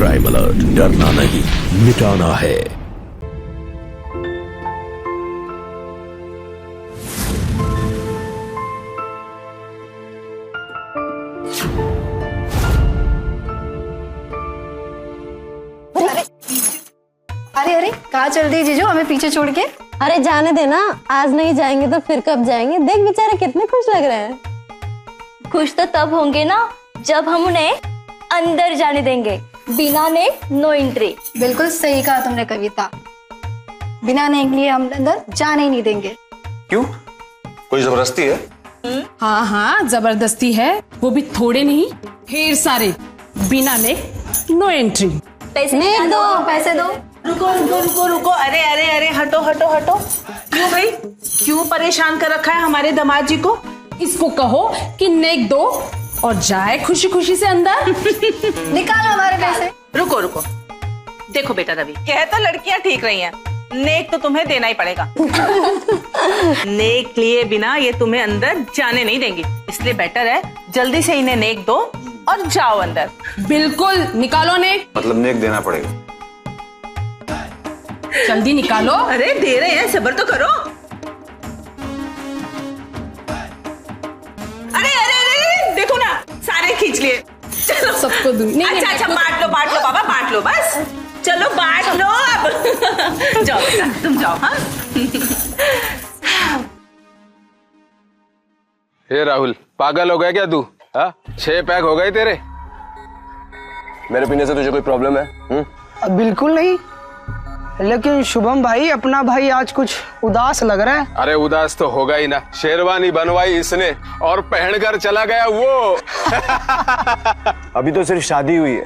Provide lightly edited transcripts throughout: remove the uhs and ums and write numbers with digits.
Crime alert, डरना नहीं मिटाना है। अरे अरे कहाँ चल दी जीजू हमें पीछे छोड़ के? अरे जाने देना, आज नहीं जाएंगे तो फिर कब जाएंगे। देख बेचारे कितने खुश लग रहे हैं। खुश तो तब होंगे ना जब हम उन्हें अंदर जाने देंगे। बिना नेक नो एंट्री। बिल्कुल सही कहा तुमने कविता, बिना नेक लिए हम अंदर जाने ही नहीं देंगे। क्यों, कोई जबरदस्ती है? हाँ हाँ जबरदस्ती है, वो भी थोड़े नहीं ढेर सारे। बिना नेक नो एंट्री। पैसे नेक दो, पैसे दो। रुको रुको रुको रुको, अरे अरे अरे हटो हटो हटो। क्यों भाई, क्यों परेशान कर रखा है हमारे दामाद जी को? इसको कहो कि नेक दो और जाए खुशी खुशी से अंदर। निकालो हमारे पैसे। रुको रुको, देखो बेटा रवि, कह तो लड़कियां ठीक रही हैं, नेक तो तुम्हें देना ही पड़ेगा। नेक लिए बिना ये तुम्हें अंदर जाने नहीं देंगी, इसलिए बेटर है जल्दी से इन्हें नेक दो और जाओ अंदर। बिल्कुल निकालो नेक, मतलब नेक देना पड़ेगा। जल्दी निकालो। अरे दे रहे हैं, सब्र तो करो। अरे अरे अरे देखो ना, सारे खींच लिए। चलो सबको दूं। नहीं, अच्छा अच्छा, बांट लो बाबा, बांट लो बस। चलो बांट लो अब। जाओ बेटा, तुम जाओ। हाँ हे राहुल, पागल हो गया क्या तू? हाँ, 6 पैक हो गए तेरे। मेरे पीने से तुझे कोई प्रॉब्लम है? बिल्कुल नहीं, लेकिन शुभम भाई, अपना भाई आज कुछ उदास लग रहा है। अरे उदास तो होगा ही ना, शेरवानी बनवाई इसने और पहनकर चला गया वो। अभी तो सिर्फ शादी हुई है,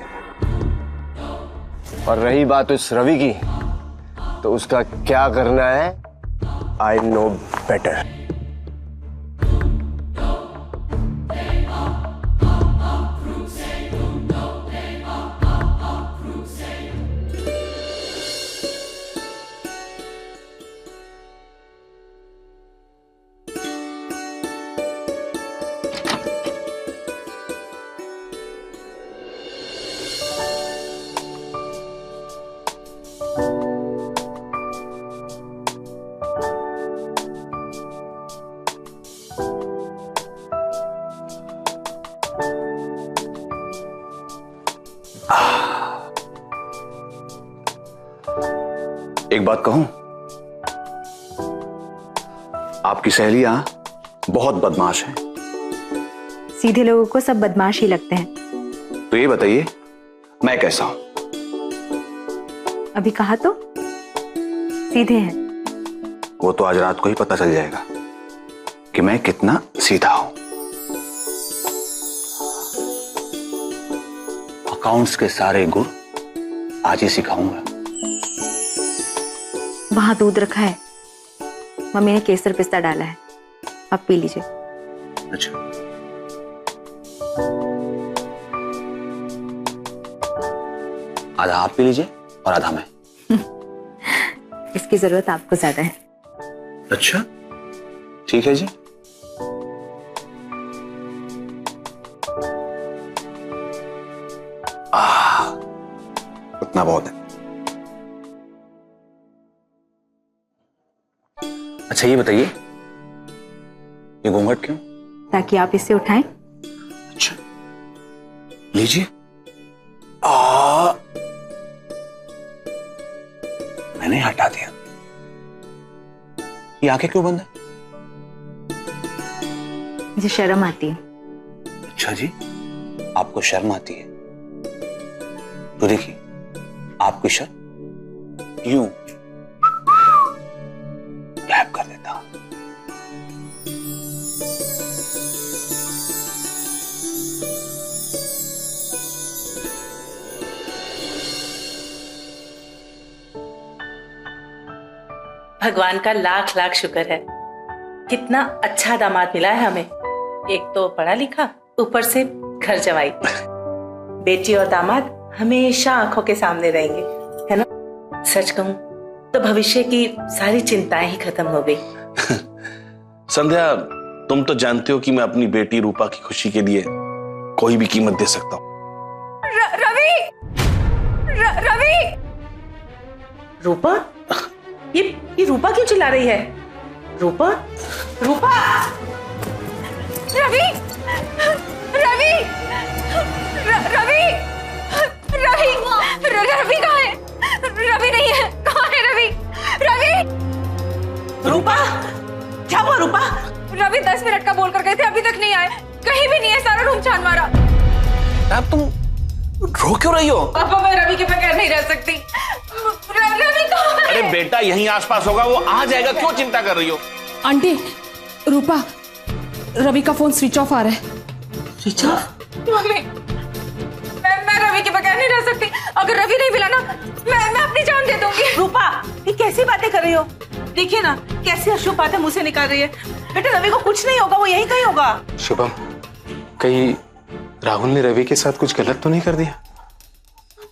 और रही बात उस रवि की, तो उसका क्या करना है आई नो बेटर। एक बात कहूं, आपकी सहेलियां बहुत बदमाश हैं। सीधे लोगों को सब बदमाश ही लगते हैं। तो ये बताइए, मैं कैसा हूं? अभी कहा तो सीधे हैं। वो तो आज रात को ही पता चल जाएगा कि मैं कितना सीधा हूं। अकाउंट्स के सारे गुण आज ही सिखाऊंगा। वहां दूध रखा है, मम्मी ने केसर पिस्ता डाला है, आप पी लीजिए। अच्छा, आधा आप पी लीजिए और आधा मैं। इसकी जरूरत आपको ज्यादा है। अच्छा ठीक है जी। उतना बहुत है। अच्छा ये बताइए, ये घूंघट क्यों? ताकि आप इसे उठाएं। अच्छा लीजिए। मैंने हटा दिया। ये आंखें क्यों बंद है? मुझे शर्म आती है। अच्छा जी, आपको शर्म आती है? तो देखिए, आपकी शर्म यूं गायब कर देता हूं। भगवान का लाख लाख शुक्र है, कितना अच्छा दामाद मिला है हमें। एक तो पढ़ा लिखा, ऊपर से घर जमाई। बेटी और दामाद हमेशा आंखों के सामने रहेंगे, है ना? सच कहूं तो भविष्य की सारी चिंताएं ही खत्म हो गई। संध्या, तुम तो जानते हो कि मैं अपनी बेटी रूपा की खुशी के लिए कोई भी कीमत दे सकता हूँ। रवि, रवि। रूपा, ये रूपा क्यों चिल्ला रही है? रूपा, रूपा। रवि, रवि, रवि, रवि, रवि कहाँ है? रवि नहीं है, कहाँ है रवि? रवि। रूपा, क्या हुआ रूपा? रवि 10 मिनट का बोल कर गए थे, अभी तक नहीं आए, कहीं भी नहीं है, सारा रूम छान मारा। अब तुम रो क्यों रही हो? पापा मैं रवि के बगैर नहीं रह सकती। रवि कहाँ है? अरे बेटा यहीं आसपास होगा, वो आ जाएगा, क्यों चिंता कर रही हो? आंटी, रूपा, रवि का फोन स्विच ऑफ आ रहा है। Switch off? मम्मी, मैं रवि के बगैर नहीं रह सकती। अगर रवि नहीं मिला ना, मैं अपनी जान दे दूंगी। रूपा, ये कैसी बातें कर रही हो? देखिए ना कैसी अशुभ बातें मुंह से निकाल रही है। बेटा रवि को कुछ नहीं होगा, वो यहीं कहीं होगा। शुभम, कहीं राहुल ने रवि के साथ कुछ गलत तो नहीं कर दिया?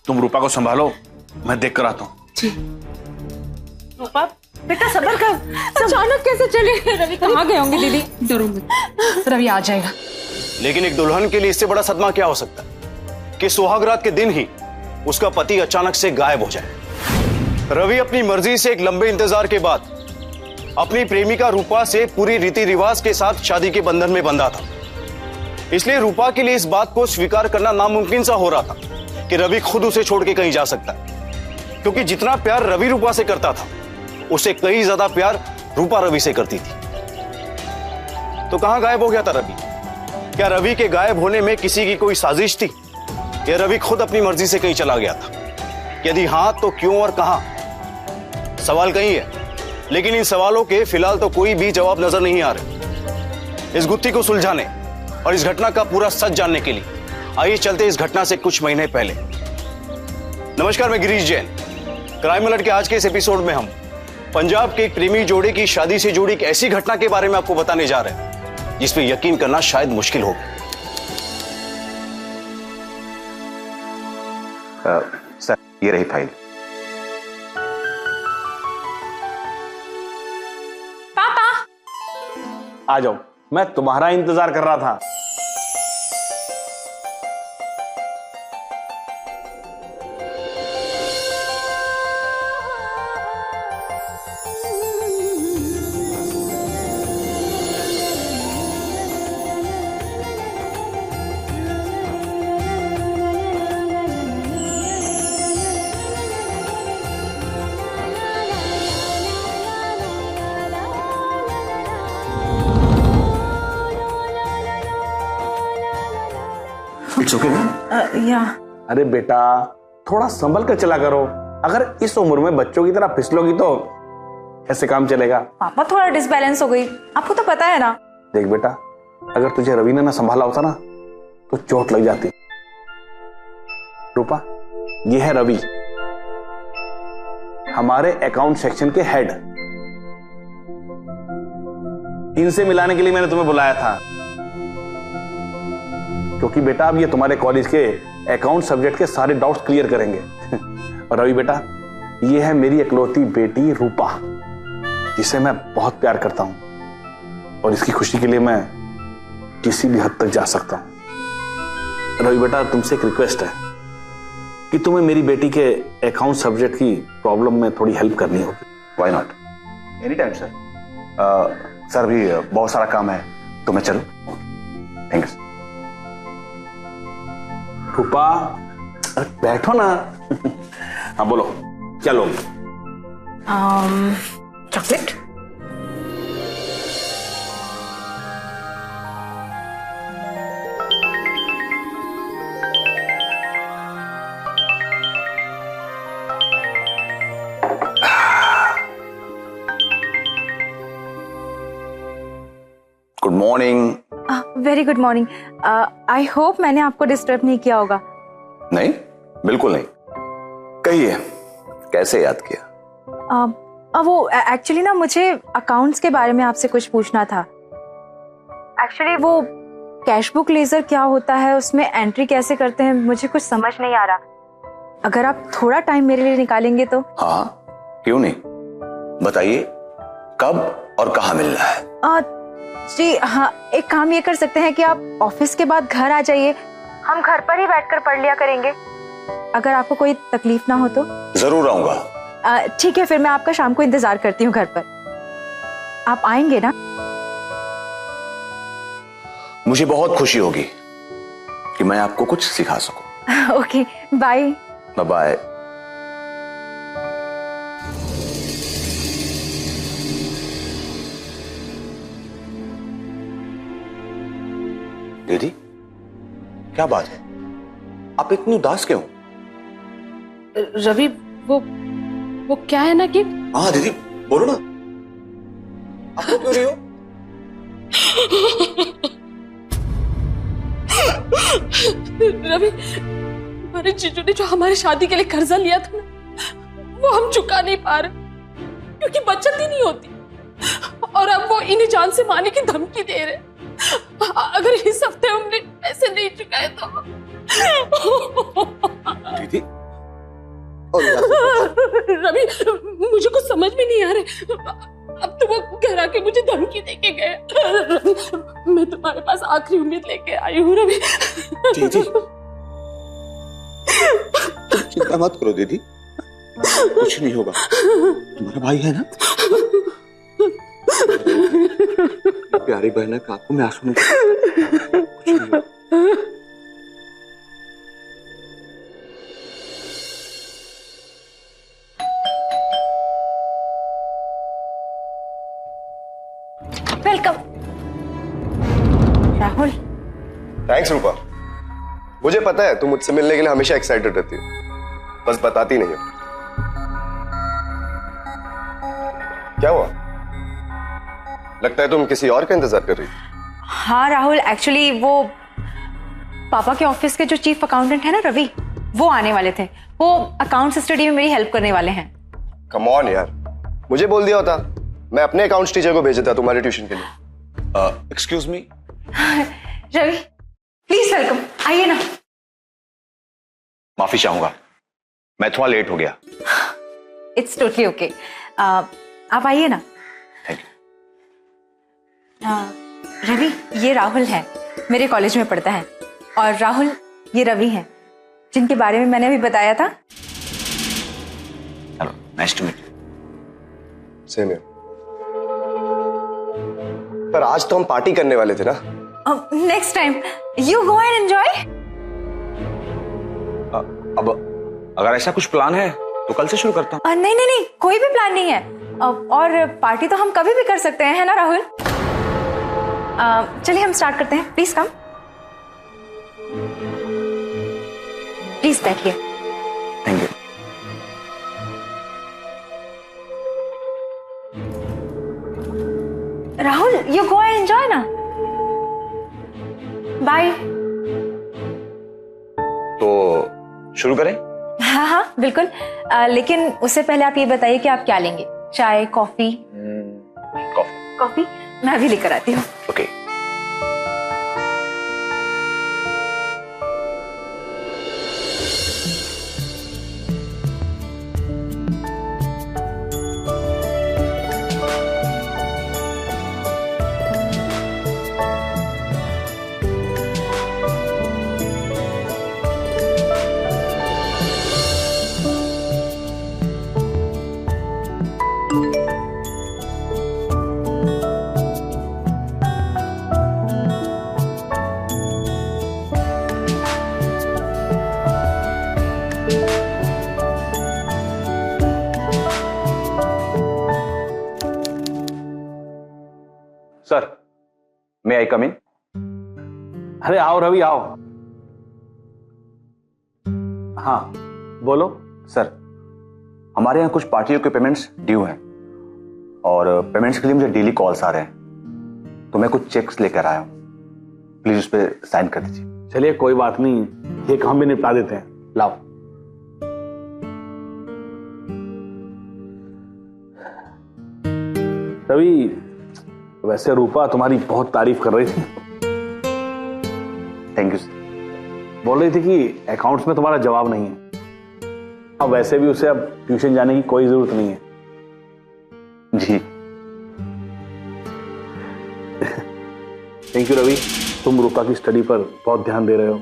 तुम रूपा को संभालो, मैं देख कर आता हूँ। जी। रूपा बेटा सब्र कर। अचानक कैसे चले गए? रवि कहाँ गए होंगे? दीदी डरो मत, रवि आ जाएगा। लेकिन एक दुल्हन के लिए इससे बड़ा सदमा क्या हो सकता है कि सुहागरात के दिन ही उसका पति अचानक से गायब हो जाए। रवि अपनी मर्जी से एक लंबे इंतजार के बाद अपनी प्रेमिका रूपा से पूरी रीति रिवाज के साथ शादी के बंधन में बंधा था। इसलिए रूपा के लिए इस बात को स्वीकार करना नामुमकिन सा हो रहा था कि रवि खुद उसे छोड़ के कहीं जा सकता है, क्योंकि जितना प्यार रवि रूपा से करता था उसे कहीं ज्यादा प्यार रूपा रवि से करती थी। तो कहां गायब हो गया था रवि? क्या रवि के गायब होने में किसी की कोई साजिश थी या रवि खुद अपनी मर्जी से कहीं चला गया था? यदि हां तो क्यों और कहां? सवाल कहीं है, लेकिन इन सवालों के फिलहाल तो कोई भी जवाब नजर नहीं आ रहे। इस गुत्थी को सुलझाने और इस घटना का पूरा सच जानने के लिए आइए चलते इस घटना से कुछ महीने पहले। नमस्कार, मैं गिरीश जैन। क्राइम अलर्ट के आज के इस एपिसोड में हम पंजाब के एक प्रेमी जोड़े की शादी से जुड़ी एक ऐसी घटना के बारे में आपको बताने जा रहे हैं जिसपे यकीन करना शायद मुश्किल हो। सर ये रही फाइल। पापा आ जाओ, मैं तुम्हारा इंतजार कर रहा था। इट्स ओके या। अरे बेटा थोड़ा संभल कर चला करो, अगर इस उम्र में बच्चों की तरह फिसलोगी तो ऐसे काम चलेगा। पापा थोड़ा डिसबैलेंस हो गई, आपको तो पता है ना। देख बेटा, अगर तुझे रवि ने ना संभाला होता ना तो चोट लग जाती। रूपा, ये है रवि, हमारे अकाउंट सेक्शन के हेड। इनसे मिलाने के लिए मैंने तुम्हें बुलाया था, क्योंकि बेटा अब ये तुम्हारे कॉलेज के अकाउंट सब्जेक्ट के सारे डाउट्स क्लियर करेंगे। और रवि बेटा, ये है मेरी इकलौती बेटी रूपा, जिसे मैं बहुत प्यार करता हूं और इसकी खुशी के लिए मैं किसी भी हद तक जा सकता हूं। रवि बेटा, तुमसे एक रिक्वेस्ट है कि तुम्हें मेरी बेटी के अकाउंट सब्जेक्ट की प्रॉब्लम में थोड़ी हेल्प करनी होगी। Why not, any time sir. Sir भी बहुत सारा काम है तो मैं चलूं? Thank you. रूपा बैठो ना। हाँ बोलो, क्या लोगे? Chocolate. Good morning. Very good morning. I hope मैंने आपको डिस्टर्ब नहीं किया होगा। नहीं, बिल्कुल नहीं। कहिए, कैसे याद किया? वो एक्चुअली ना मुझे अकाउंट्स के बारे में आपसे कुछ पूछना था। एक्चुअली वो कैश बुक लेजर क्या होता है, उसमें एंट्री कैसे करते हैं, मुझे कुछ समझ नहीं आ रहा। अगर आप थोड़ा टाइम मेरे लिए निकालेंगे तो। हाँ, क्यों नहीं, बताइए कब और कहाँ मिलना है? जी हाँ, एक काम ये कर सकते हैं कि आप ऑफिस के बाद घर आ जाइए, हम घर पर ही बैठकर पढ़ लिया करेंगे। अगर आपको कोई तकलीफ ना हो तो। जरूर आऊंगा। ठीक है, फिर मैं आपका शाम को इंतजार करती हूँ घर पर। आप आएंगे ना? मुझे बहुत खुशी होगी कि मैं आपको कुछ सिखा सकूं। Okay, bye. बाय। दीदी, क्या बात है? आप इतनी उदास क्यों? रवि, वो क्या है ना कि। हाँ दीदी, बोलो ना। आप क्यों रही हो? रवि, हमारे जीजू ने जो हमारी शादी के लिए कर्जा लिया था ना, वो हम चुका नहीं पा रहे क्योंकि बचत ही नहीं होती। और अब वो इन्हें जान से मारने की धमकी दे रहे। अगर इस हफ्ते हमने पैसे नहीं चुकाए तो। दीदी, रवि, मुझे कुछ समझ में नहीं आ रहा। अब तो वो घर आके मुझे धमकी देके गए। मैं तुम्हारे पास आखिरी उम्मीद लेके आई हूँ रवि। दीदी, चिंता मत करो दीदी, कुछ नहीं होगा। तुम्हारा भाई है ना? प्यारी बहन है, आंखों में आंसू नहीं। कुछ नहीं होगा। वेलकम राहुल। थैंक्स रूपा। मुझे पता है तुम मुझसे मिलने के लिए हमेशा एक्साइटेड रहती हो, बस बताती नहीं हो। क्या हुआ? लगता है तुम किसी और का इंतजार कर रही हो। हाँ राहुल, एक्चुअली वो पापा के ऑफिस के जो चीफ अकाउंटेंट है ना रवि, वो आने वाले थे। वो अकाउंट्स स्टडी में मेरी हेल्प करने वाले हैं। कम ऑन यार, मुझे बोल दिया होता, मैं अपने अकाउंट्स टीचर को भेज देता तुम्हारे ट्यूशन के लिए। Excuse me. Ravi please welcome, आइए ना। माफी चाहूंगा, मैं थोड़ा लेट हो गया। इट्स टोटली ओके, आप आइए ना। Thank you. रवि, ये राहुल है, मेरे कॉलेज में पढ़ता है। और राहुल, ये रवि है जिनके बारे में मैंने अभी बताया था। Hello, nice to meet you. Same here. पर आज तो हम पार्टी करने वाले थे ना। Next time you go and enjoy. अब अगर ऐसा कुछ प्लान है तो कल से शुरू करता हूँ। नहीं नहीं नहीं, कोई भी प्लान नहीं है। और पार्टी तो हम कभी भी कर सकते हैं, है ना राहुल? चलिए हम स्टार्ट करते हैं। प्लीज कम, प्लीज बैठिए। Thank you. Rahul, you go and enjoy ना। बाय। तो शुरू करें? हाँ हाँ बिल्कुल, लेकिन उससे पहले आप ये बताइए कि आप क्या लेंगे? चाय, कॉफी? कॉफी। कॉफी मैं अभी लेकर आती हूँ। ओके। सर, मे आई कम इन? अरे आओ रवि, आओ। हाँ बोलो। सर, हमारे यहाँ कुछ पार्टियों के पेमेंट्स ड्यू हैं और पेमेंट्स के लिए मुझे डेली कॉल्स आ रहे हैं, तो मैं कुछ चेक्स लेकर आया हूँ। प्लीज उस पर साइन कर दीजिए। चलिए कोई बात नहीं, ये काम भी निपटा देते हैं। लाओ। रवि, वैसे रूपा तुम्हारी बहुत तारीफ कर रही थी। Thank you sir. बोल रही थी कि अकाउंट्स में तुम्हारा जवाब नहीं है। अब वैसे भी उसे अब ट्यूशन जाने की कोई जरूरत नहीं है। जी। थैंक यू रवि, तुम रूपा की स्टडी पर बहुत ध्यान दे रहे हो।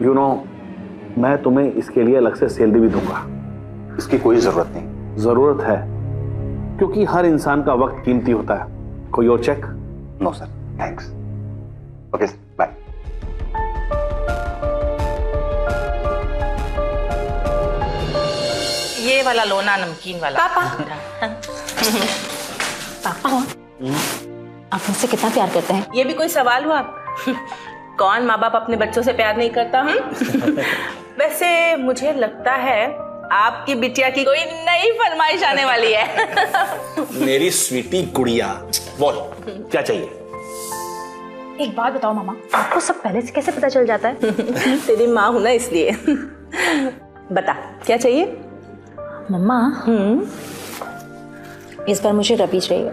यू नो, मैं तुम्हें इसके लिए अलग से सैलरी भी दूंगा। इसकी कोई जरूरत नहीं। जरूरत है, क्योंकि हर इंसान का वक्त कीमती होता है। कोई और check? No sir, thanks. Okay, bye. ये वाला लोना नमकीन वाला। पापा पापा आप मुझसे कितना प्यार करते हैं? ये भी कोई सवाल हुआ? कौन माँ बाप अपने बच्चों से प्यार नहीं करता? वैसे मुझे लगता है आपकी बिटिया की कोई नई फरमाइश आने वाली है। मेरी स्वीटी गुड़िया, बोल क्या चाहिए? एक बात बताओ मामा, आपको सब पहले से कैसे पता चल जाता है? तेरी माँ हूं ना इसलिए। बता क्या चाहिए? मम्मा, इस बार मुझे रवि चाहिए।